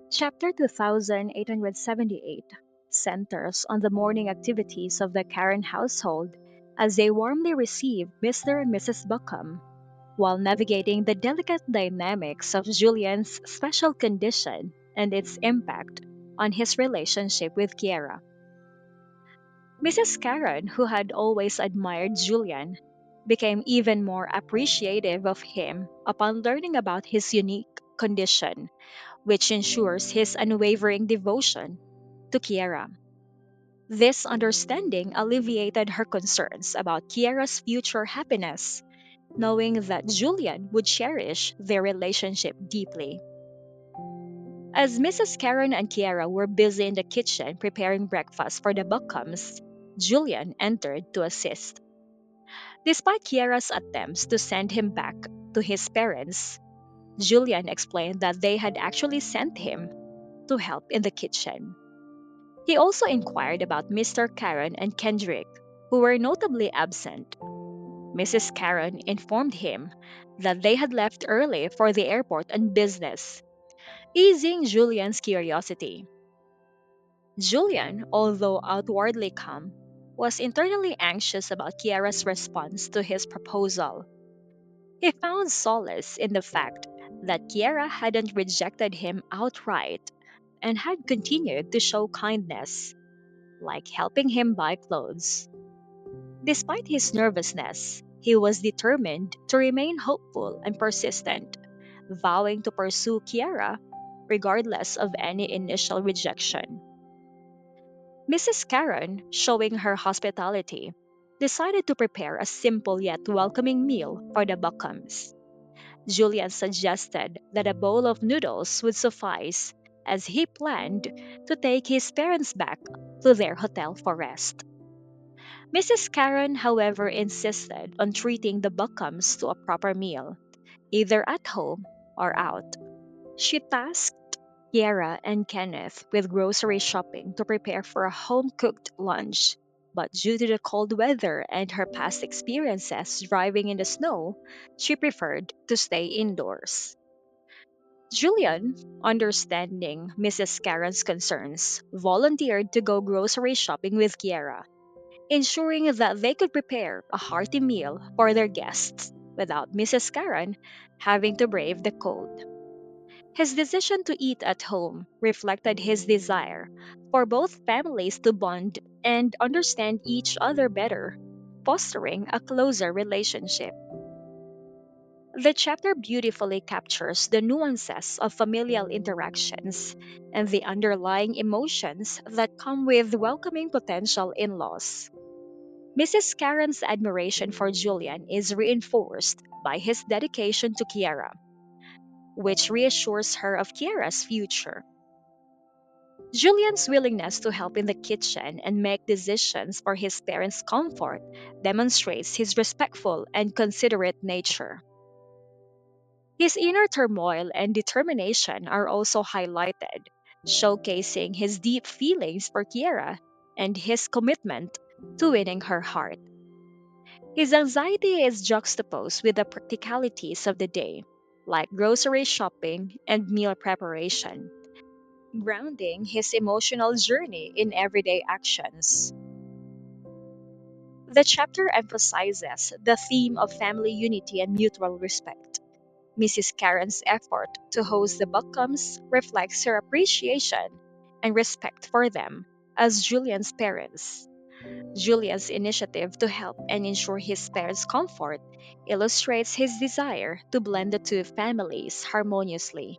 Chapter 2878 centers on the morning activities of the Karen household as they warmly receive Mr. and Mrs. Buckham while navigating the delicate dynamics of Julian's special condition and its impact on his relationship with Kiera. Mrs. Karen, who had always admired Julian, became even more appreciative of him upon learning about his unique condition, which ensures his unwavering devotion to Kiera. This understanding alleviated her concerns about Kiera's future happiness, knowing that Julian would cherish their relationship deeply. As Mrs. Karen and Kiera were busy in the kitchen preparing breakfast for the Buckhams, Julian entered to assist. Despite Kiera's attempts to send him back to his parents, Julian explained that they had actually sent him to help in the kitchen. He also inquired about Mr. Karen and Kendrick, who were notably absent. Mrs. Karen informed him that they had left early for the airport on business, easing Julian's curiosity. Julian, although outwardly calm, was internally anxious about Kiara's response to his proposal. He found solace in the fact that Kiara hadn't rejected him outright and had continued to show kindness, like helping him buy clothes. Despite his nervousness, he was determined to remain hopeful and persistent, vowing to pursue Kiara regardless of any initial rejection. Mrs. Karen, showing her hospitality, decided to prepare a simple yet welcoming meal for the Buckhams. Julian suggested that a bowl of noodles would suffice, as he planned to take his parents back to their hotel for rest. Mrs. Karen, however, insisted on treating the Buckhams to a proper meal, either at home or out. She tasked Kiera and Kenneth with grocery shopping to prepare for a home cooked lunch. But due to the cold weather and her past experiences driving in the snow, she preferred to stay indoors. Julian, understanding Mrs. Karen's concerns, volunteered to go grocery shopping with Kiera, ensuring that they could prepare a hearty meal for their guests without Mrs. Karen having to brave the cold. His decision to eat at home reflected his desire for both families to bond and understand each other better, fostering a closer relationship. The chapter beautifully captures the nuances of familial interactions and the underlying emotions that come with welcoming potential in laws. Mrs. Karen's admiration for Julian is reinforced by his dedication to Kiara, which reassures her of Kiara's future. Julian's willingness to help in the kitchen and make decisions for his parents' comfort demonstrates his respectful and considerate nature. His inner turmoil and determination are also highlighted, showcasing his deep feelings for Kiara and his commitment to winning her heart. His anxiety is juxtaposed with the practicalities of the day, like grocery shopping and meal preparation, grounding his emotional journey in everyday actions. The chapter emphasizes the theme of family unity and mutual respect. Mrs. Karen's effort to host the Buckhams reflects her appreciation and respect for them as Julian's parents. Julian's initiative to help and ensure his parents' comfort illustrates his desire to blend the two families harmoniously.